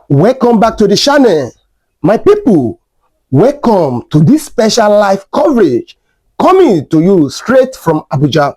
Welcome back to the channel, my people. Welcome to this special live coverage coming to you straight from Abuja.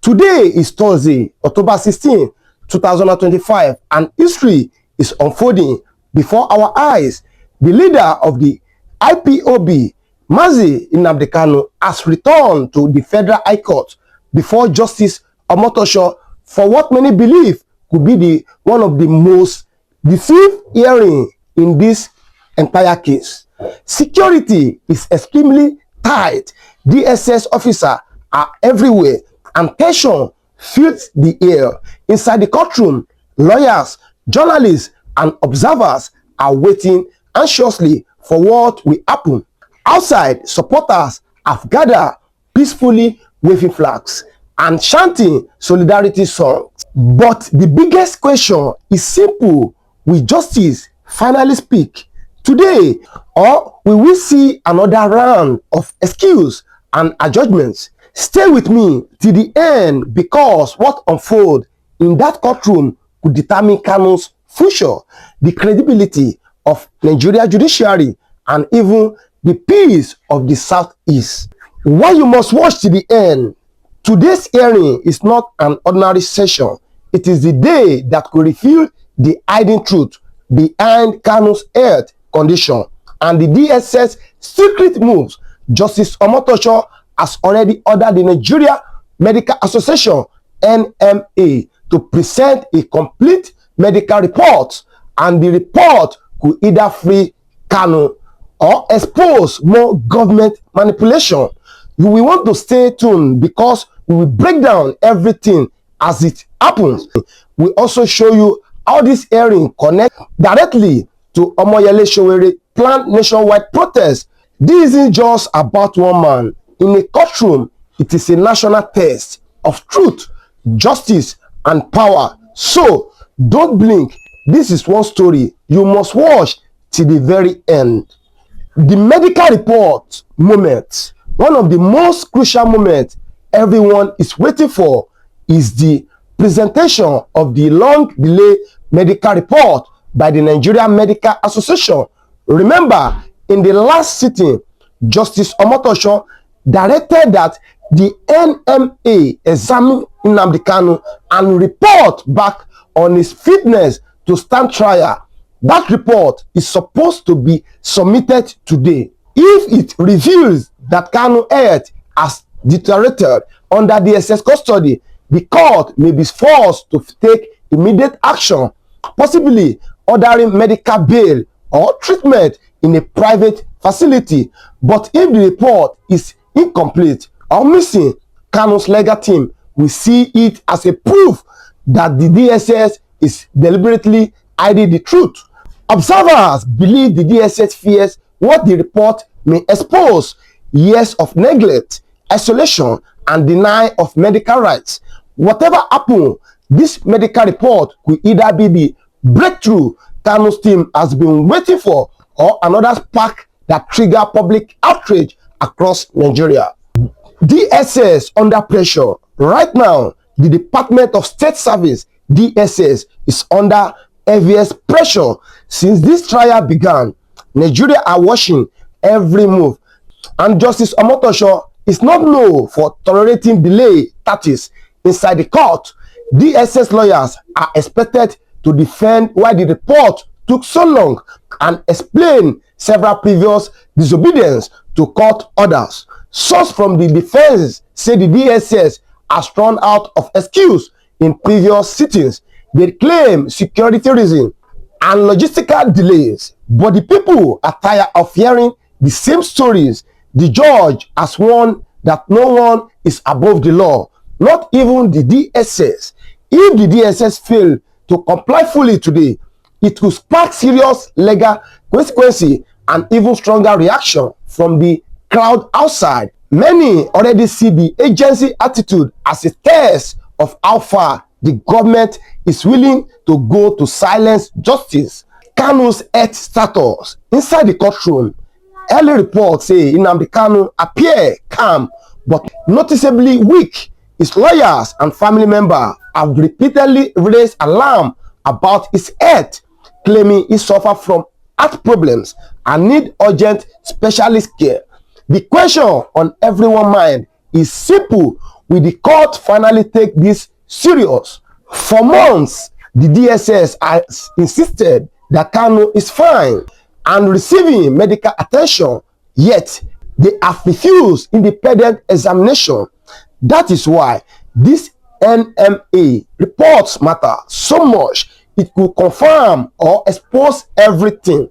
Today is Thursday, October 16, 2025, and history is unfolding before our eyes. The leader of the IPOB, Mazi Nnamdi Kanu, has returned to the Federal High Court before Justice Omotosho for what many believe could be one of the most decisive hearing in this entire case. Security is extremely tight. DSS officers are everywhere, and tension fills the air. Inside the courtroom, lawyers, journalists, and observers are waiting anxiously for what will happen. Outside, supporters have gathered peacefully, waving flags and chanting solidarity songs. But the biggest question is simple: will justice finally speak today, or will we see another round of excuse and adjustments? Stay with me till the end, because what unfolds in that courtroom could determine Kanu's future, the credibility of Nigeria judiciary, and even the peace of the Southeast. Why you must watch till the end? Today's hearing is not an ordinary session. It is the day that could reveal the hidden truth behind Kanu's health condition and the DSS secret moves. Justice Omotosho has already ordered the Nigeria Medical Association (NMA) to present a complete medical report, and the report could either free Kanu or expose more government manipulation. You will want to stay tuned, because we will break down everything as it happens. We also show you how this hearing connects directly to Omoyele Sowore planned nationwide protest. This isn't just about one man in a courtroom. It is a national test of truth, justice, and power. So don't blink. This is one story you must watch till the very end. The medical report moment, one of the most crucial moments everyone is waiting for, is the presentation of the long-delayed medical report by the Nigeria Medical Association. Remember, in the last sitting, Justice Omotosho directed that the NMA examine Nnamdi Kanu and report back on his fitness to stand trial. That report is supposed to be submitted today. If it reveals that Kanu's health has deteriorated under DSS custody, the court may be forced to take immediate action, possibly ordering medical bail or treatment in a private facility. But if the report is incomplete or missing, Kanu's legal team will see it as a proof that the DSS is deliberately hiding the truth. Observers believe the DSS fears what the report may expose: years of neglect, isolation, and denial of medical rights. Whatever happens, this medical report could either be the breakthrough Kanu's team has been waiting for, or another spark that triggers public outrage across Nigeria. DSS under pressure. Right now, the Department of State Service, DSS, is under heaviest pressure. Since this trial began, Nigeria are watching every move, and Justice Omotosho is not known for tolerating delay tactics inside the court. DSS lawyers are expected to defend why the report took so long and explain several previous disobedience to court orders. Sources from the defense say the DSS has run out of excuse in previous sittings. They claim security reasons and logistical delays, but the people are tired of hearing the same stories. The judge has warned that no one is above the law, not even the DSS. If the DSS fail to comply fully today, it will spark serious legal consequences and even stronger reaction from the crowd outside. Many already see the agency attitude as a test of how far the government is willing to go to silence justice. Kanu's health status inside the courtroom. Early reports say Nnamdi Kanu appear calm but noticeably weak. His lawyers and family members have repeatedly raised alarm about his health. claiming he suffered from heart problems and need urgent specialist care. The question on everyone's mind is simple: will the court finally take this serious? For months, the DSS has insisted that Kanu is fine and receiving medical attention, yet they have refused independent examination. That is why this NMA reports matter so much. It could confirm or expose everything.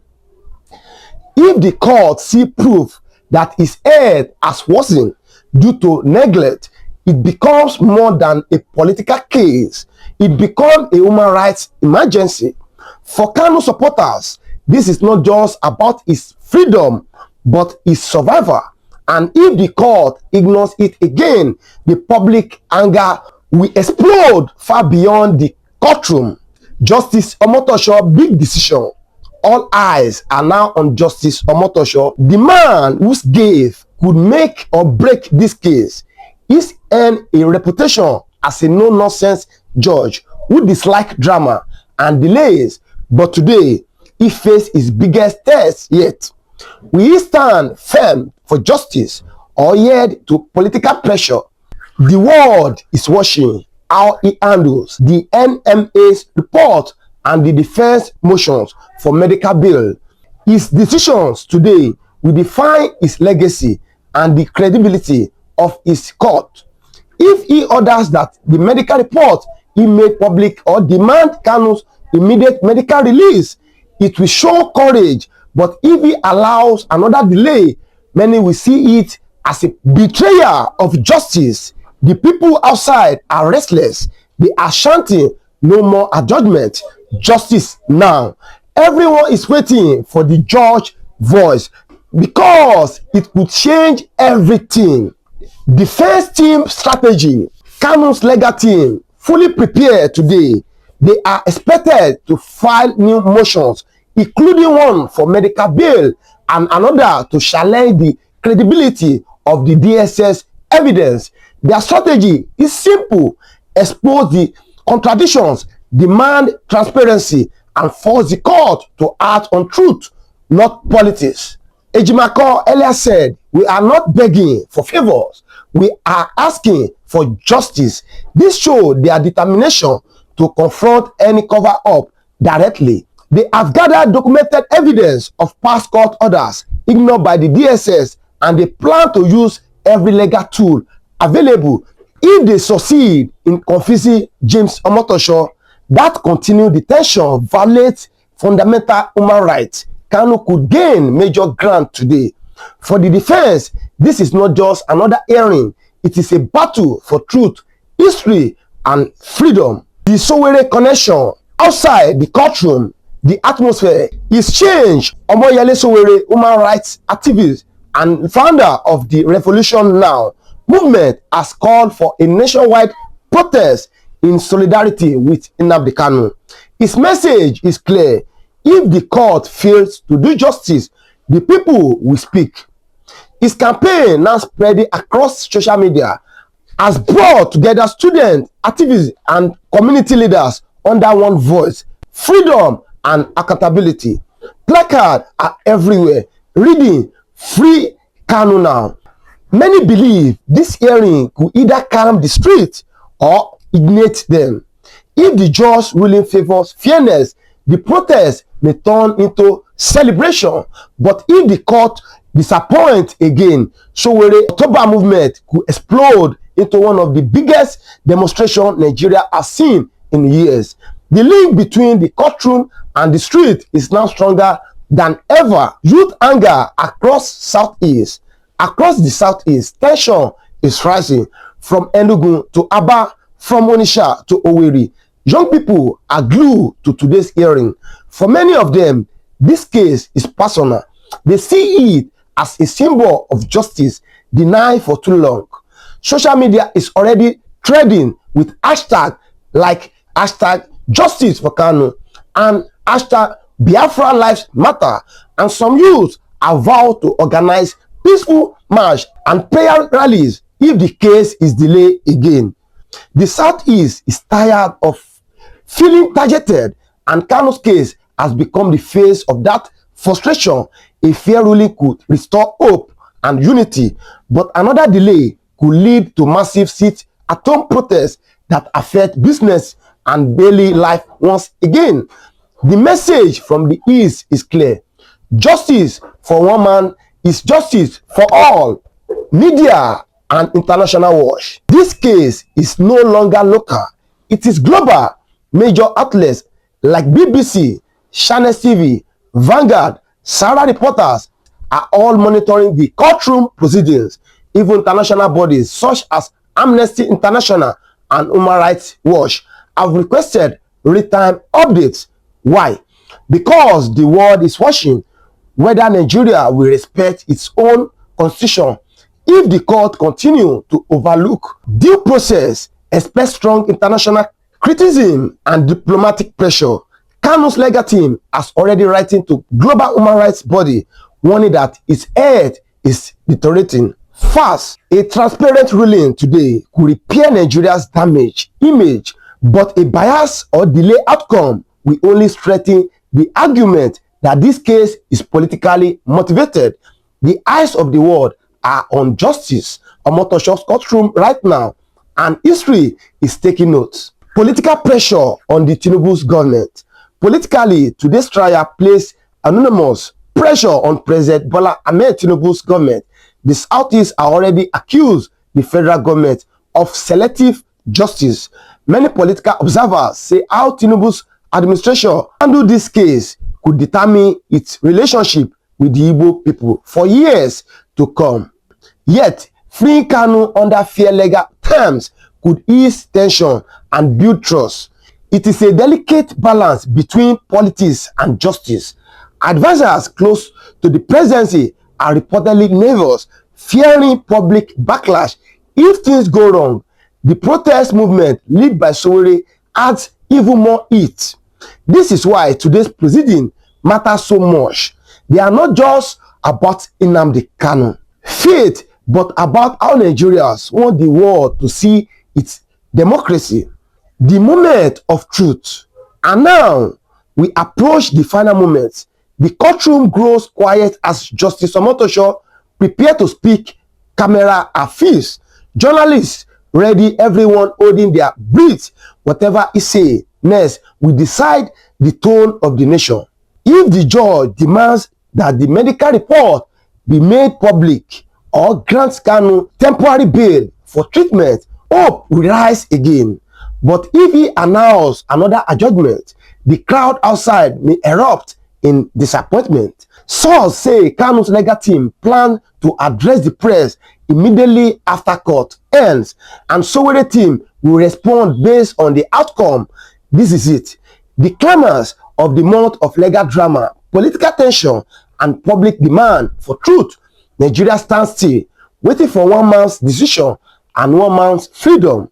If the court see proof that his health has worsened due to neglect, it becomes more than a political case. It becomes a human rights emergency. For Kanu supporters, this is not just about his freedom, but his survival. And if the court ignores it again, the public anger will explode far beyond the courtroom. Justice Omotosho big decision. All eyes are now on Justice Omotosho, the man whose gaze could make or break this case. He's earned a reputation as a no-nonsense judge who dislikes drama and delays, but today he faced his biggest test yet. Will he stand firm for justice or yield to political pressure? The world is watching how he handles the NMA's report and the defense motions for medical bail. His decisions today will define his legacy and the credibility of his court. If he orders that the medical report he made public or demand Kanu's immediate medical release, it will show courage. But if he allows another delay, many will see it as a betrayal of justice. The people outside are restless. They are chanting, "No more adjournment, justice now." Everyone is waiting for the judge's voice because it could change everything. Defense team strategy. Kanu's legal team fully prepared today. They are expected to file new motions, including one for medical bail and another to challenge the credibility of the DSS evidence. Their strategy is simple: expose the contradictions, demand transparency, and force the court to act on truth, not politics. Ejimakor earlier said, "We are not begging for favors, we are asking for justice." This shows their determination to confront any cover-up directly. They have gathered documented evidence of past court orders ignored by the DSS, and they plan to use every legal tool available. If they succeed in convincing James Omotosho that continued detention violates fundamental human rights, Kanu could gain major ground today. For the defense, this is not just another hearing, it is a battle for truth, history, and freedom. The Sowore connection. Outside the courtroom, the atmosphere is changed. Omoyele Sowore, human rights activist and founder of the Revolution Now movement, has called for a nationwide protest in solidarity with Nnamdi Kanu. His message is clear: if the court fails to do justice, the people will speak. His campaign, now spreading across social media, has brought together students, activists, and community leaders under one voice: freedom and accountability. Placards are everywhere reading "Free Kanu Now." Many believe this hearing could either calm the streets or ignite them. If the judge's ruling favors fairness, the protest may turn into celebration. But if the court disappoints again, Sowore October movement could explode into one of the biggest demonstrations Nigeria has seen in years. The link between the courtroom and the street is now stronger than ever. Youth anger across the Southeast, tension is rising from Enugu to Aba, from Onitsha to Owerri. Young people are glued to today's hearing. For many of them, this case is personal. They see it as a symbol of justice denied for too long. Social media is already trending with hashtags like hashtag justice for Kanu and hashtag Biafra lives matter, and some youths are vowed to organize peaceful march and prayer rallies if the case is delayed again. The Southeast is tired of feeling targeted, and Kanu's case has become the face of that frustration. A fair ruling could restore hope and unity, but another delay could lead to massive sit-at-home protests that affect business and daily life once again. The message from the East is clear. Justice for one man is justice for all. Media and international watch. This case is no longer local. It is global. Major outlets like BBC, Channels TV, Vanguard, Sahara reporters are all monitoring the courtroom proceedings. Even international bodies such as Amnesty International and Human Rights Watch have requested real-time updates. Why? Because the world is watching whether Nigeria will respect its own constitution. If the court continue to overlook due process, expect strong international criticism and diplomatic pressure. Kanu's legal team has already written to global human rights body warning that its health is deteriorating fast. A transparent ruling today could repair Nigeria's damaged image, but a bias or delay outcome will only strengthen the argument that this case is politically motivated. The eyes of the world are on Justice Omotosho's courtroom right now, and history is taking note. Political pressure on the Tinubu's government. Politically, today's trial placed anonymous pressure on President Bola Ahmed Tinubu's government. The Southeast are already accused the federal government of selective justice. Many political observers say how Tinubu's administration handled this case could determine its relationship with the Igbo people for years to come. Yet, freeing Kanu under fair legal terms could ease tension and build trust. It is a delicate balance between politics and justice. Advisors close to the presidency are reportedly nervous, fearing public backlash if things go wrong. The protest movement led by Sowore adds even more heat. This is why today's proceeding matters so much. They are not just about Nnamdi Kanu fate, but about how Nigerians want the world to see its democracy. The moment of truth. And now we approach the final moment. The courtroom grows quiet as Justice Omotosho prepares to speak. Camera are fixed. Journalists ready, everyone holding their breath. Whatever he say next will decide the tone of the nation. If the judge demands that the medical report be made public or grants Kanu temporary bail for treatment, hope will rise again. But if he announces another adjournment, the crowd outside may erupt in disappointment. Sources say Kanu's legal team plan to address the press immediately after court ends, and Sowore team will respond based on the outcome. This is it. The clamors of the month of legal drama, political tension, and public demand for truth. Nigeria stands still, waiting for one man's decision and one man's freedom.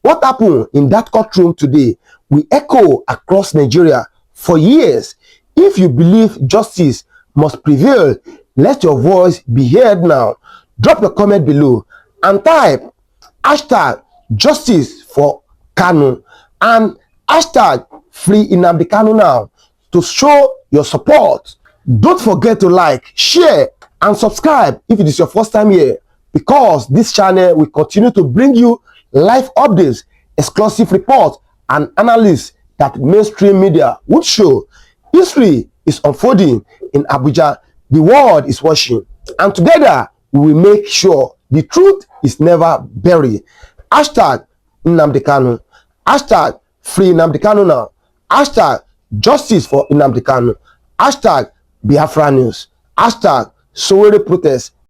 What happened in that courtroom today will echo across Nigeria for years. If you believe justice must prevail, let your voice be heard now. Drop your comment below and type hashtag justice for Kanu and hashtag free Nnamdi Kanu now to show your support. Don't forget to like, share, and subscribe if it is your first time here, because this channel will continue to bring you live updates, exclusive reports, and analysis that mainstream media would show. History is unfolding in Abuja. The world is watching, and together we will make sure the truth is never buried. Hashtag Nnamdi Kanu. Hashtag free Nnamdi Kanu now. Hashtag justice for Nnamdi Kanu. Hashtag Biafra news. Hashtag Sowore protest.